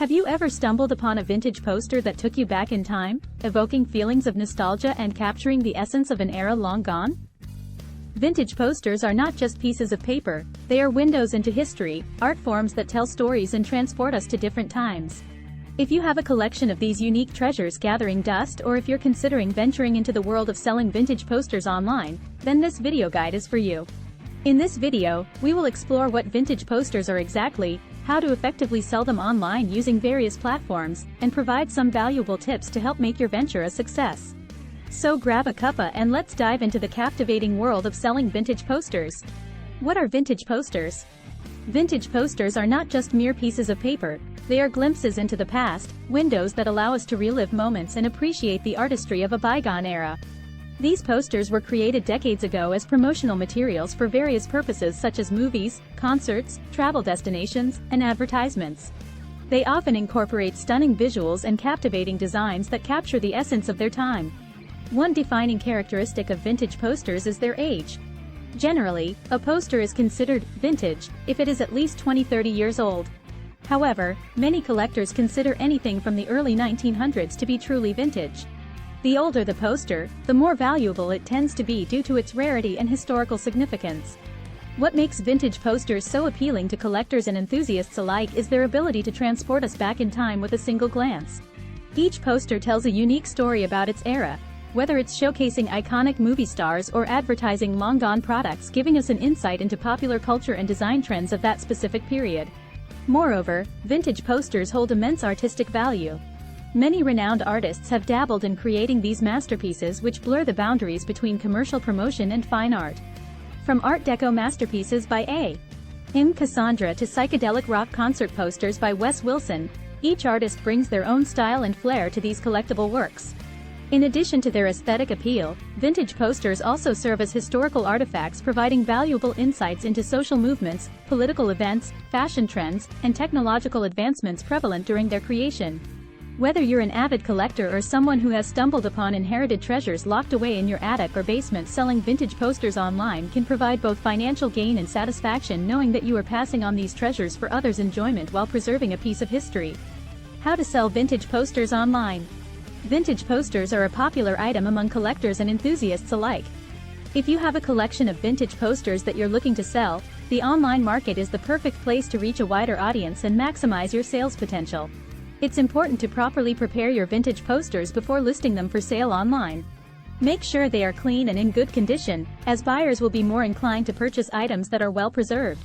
Have you ever stumbled upon a vintage poster that took you back in time, evoking feelings of nostalgia and capturing the essence of an era long gone? Vintage posters are not just pieces of paper, they are windows into history, art forms that tell stories and transport us to different times. If you have a collection of these unique treasures gathering dust, or if you're considering venturing into the world of selling vintage posters online, then this video guide is for you. In this video, we will explore what vintage posters are exactly, how to effectively sell them online using various platforms, and provide some valuable tips to help make your venture a success. So grab a cuppa and let's dive into the captivating world of selling vintage posters. What are vintage posters? Vintage posters are not just mere pieces of paper, they are glimpses into the past, windows that allow us to relive moments and appreciate the artistry of a bygone era. These posters were created decades ago as promotional materials for various purposes such as movies, concerts, travel destinations, and advertisements. They often incorporate stunning visuals and captivating designs that capture the essence of their time. One defining characteristic of vintage posters is their age. Generally, a poster is considered vintage if it is at least 20-30 years old. However, many collectors consider anything from the early 1900s to be truly vintage. The older the poster, the more valuable it tends to be due to its rarity and historical significance. What makes vintage posters so appealing to collectors and enthusiasts alike is their ability to transport us back in time with a single glance. Each poster tells a unique story about its era, whether it's showcasing iconic movie stars or advertising long-gone products, giving us an insight into popular culture and design trends of that specific period. Moreover, vintage posters hold immense artistic value. Many renowned artists have dabbled in creating these masterpieces which blur the boundaries between commercial promotion and fine art. From Art Deco masterpieces by A.M. Cassandra to psychedelic rock concert posters by Wes Wilson, each artist brings their own style and flair to these collectible works. In addition to their aesthetic appeal, vintage posters also serve as historical artifacts, providing valuable insights into social movements, political events, fashion trends, and technological advancements prevalent during their creation. Whether you're an avid collector or someone who has stumbled upon inherited treasures locked away in your attic or basement, selling vintage posters online can provide both financial gain and satisfaction, knowing that you are passing on these treasures for others' enjoyment while preserving a piece of history. How to sell vintage posters online. Vintage posters are a popular item among collectors and enthusiasts alike. If you have a collection of vintage posters that you're looking to sell, the online market is the perfect place to reach a wider audience and maximize your sales potential. It's important to properly prepare your vintage posters before listing them for sale online. Make sure they are clean and in good condition, as buyers will be more inclined to purchase items that are well preserved.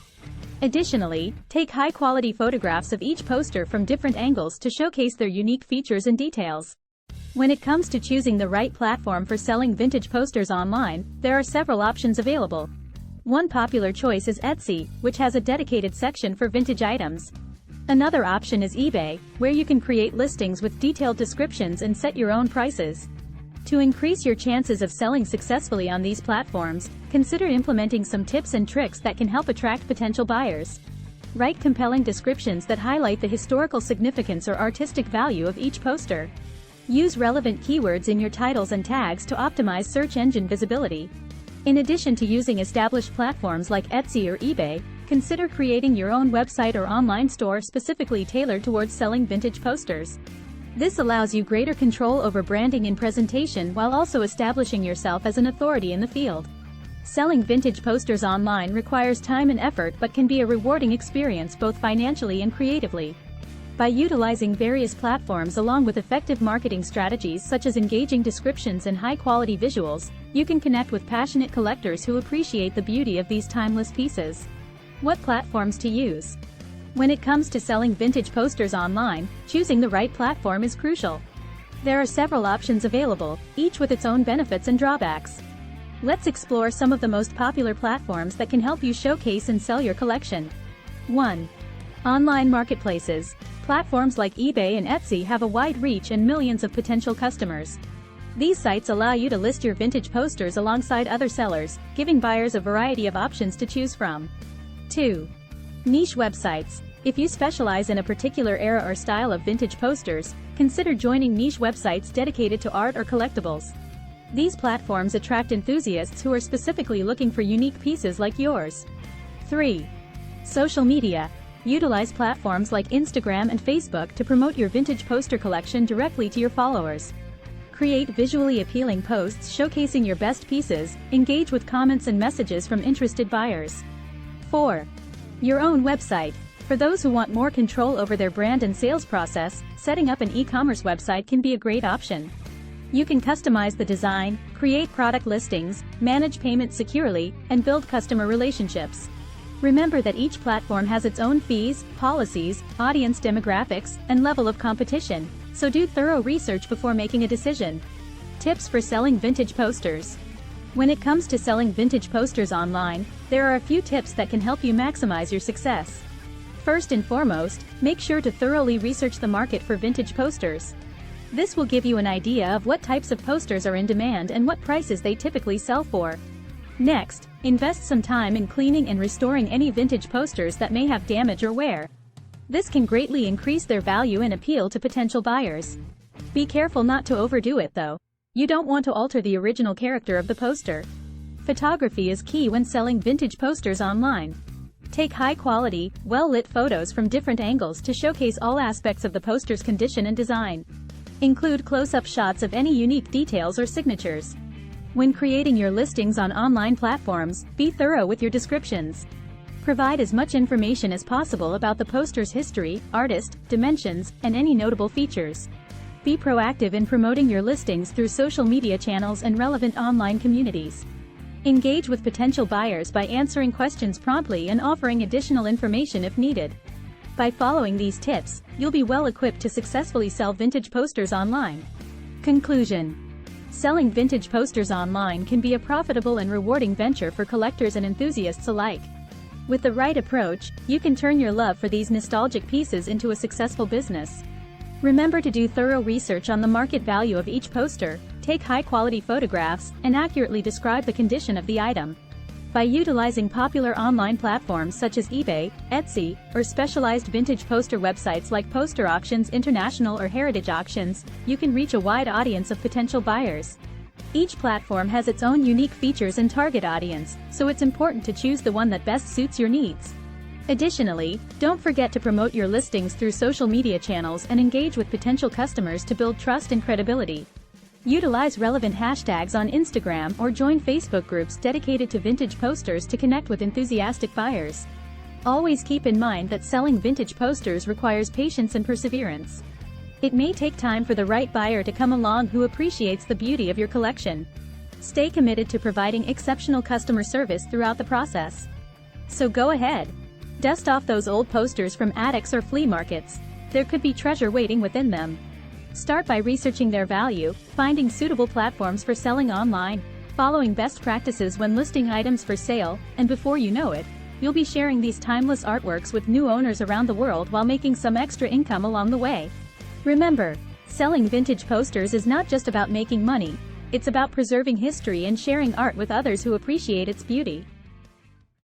Additionally, take high-quality photographs of each poster from different angles to showcase their unique features and details. When it comes to choosing the right platform for selling vintage posters online, there are several options available. One popular choice is Etsy, which has a dedicated section for vintage items. Another option is eBay, where you can create listings with detailed descriptions and set your own prices. To increase your chances of selling successfully on these platforms, consider implementing some tips and tricks that can help attract potential buyers. Write compelling descriptions that highlight the historical significance or artistic value of each poster. Use relevant keywords in your titles and tags to optimize search engine visibility. In addition to using established platforms like Etsy or eBay, consider creating your own website or online store specifically tailored towards selling vintage posters. This allows you greater control over branding and presentation while also establishing yourself as an authority in the field. Selling vintage posters online requires time and effort but can be a rewarding experience both financially and creatively. By utilizing various platforms along with effective marketing strategies such as engaging descriptions and high-quality visuals, you can connect with passionate collectors who appreciate the beauty of these timeless pieces. What platforms to use? When it comes to selling vintage posters online, choosing the right platform is crucial. There are several options available, each with its own benefits and drawbacks. Let's explore some of the most popular platforms that can help you showcase and sell your collection. 1. Online marketplaces. Platforms like eBay and Etsy have a wide reach and millions of potential customers. These sites allow you to list your vintage posters alongside other sellers, giving buyers a variety of options to choose from. 2. Niche websites. If you specialize in a particular era or style of vintage posters, consider joining niche websites dedicated to art or collectibles. These platforms attract enthusiasts who are specifically looking for unique pieces like yours. 3. Social media. Utilize platforms like Instagram and Facebook to promote your vintage poster collection directly to your followers. Create visually appealing posts showcasing your best pieces, engage with comments and messages from interested buyers. 4. Your own website. For those who want more control over their brand and sales process, setting up an e-commerce website can be a great option. You can customize the design, create product listings, manage payments securely, and build customer relationships. Remember that each platform has its own fees, policies, audience demographics, and level of competition, so do thorough research before making a decision. Tips for selling vintage posters. When it comes to selling vintage posters online, there are a few tips that can help you maximize your success. First and foremost, make sure to thoroughly research the market for vintage posters. This will give you an idea of what types of posters are in demand and what prices they typically sell for. Next, invest some time in cleaning and restoring any vintage posters that may have damage or wear. This can greatly increase their value and appeal to potential buyers. Be careful not to overdo it though. You don't want to alter the original character of the poster. Photography is key when selling vintage posters online. Take high-quality, well-lit photos from different angles to showcase all aspects of the poster's condition and design. Include close-up shots of any unique details or signatures. When creating your listings on online platforms, be thorough with your descriptions. Provide as much information as possible about the poster's history, artist, dimensions, and any notable features. Be proactive in promoting your listings through social media channels and relevant online communities. Engage with potential buyers by answering questions promptly and offering additional information if needed. By following these tips, you'll be well equipped to successfully sell vintage posters online. Conclusion. Selling vintage posters online can be a profitable and rewarding venture for collectors and enthusiasts alike. With the right approach, you can turn your love for these nostalgic pieces into a successful business. Remember to do thorough research on the market value of each poster, take high-quality photographs, and accurately describe the condition of the item. By utilizing popular online platforms such as eBay, Etsy, or specialized vintage poster websites like Poster Auctions International or Heritage Auctions, you can reach a wide audience of potential buyers. Each platform has its own unique features and target audience, so it's important to choose the one that best suits your needs. Additionally, don't forget to promote your listings through social media channels and engage with potential customers to build trust and credibility. Utilize relevant hashtags on Instagram or join Facebook groups dedicated to vintage posters to connect with enthusiastic buyers. Always keep in mind that selling vintage posters requires patience and perseverance. It may take time for the right buyer to come along who appreciates the beauty of your collection. Stay committed to providing exceptional customer service throughout the process. So go ahead. Dust off those old posters from attics or flea markets. There could be treasure waiting within them. Start by researching their value, finding suitable platforms for selling online, following best practices when listing items for sale, and before you know it, you'll be sharing these timeless artworks with new owners around the world while making some extra income along the way. Remember, selling vintage posters is not just about making money, it's about preserving history and sharing art with others who appreciate its beauty.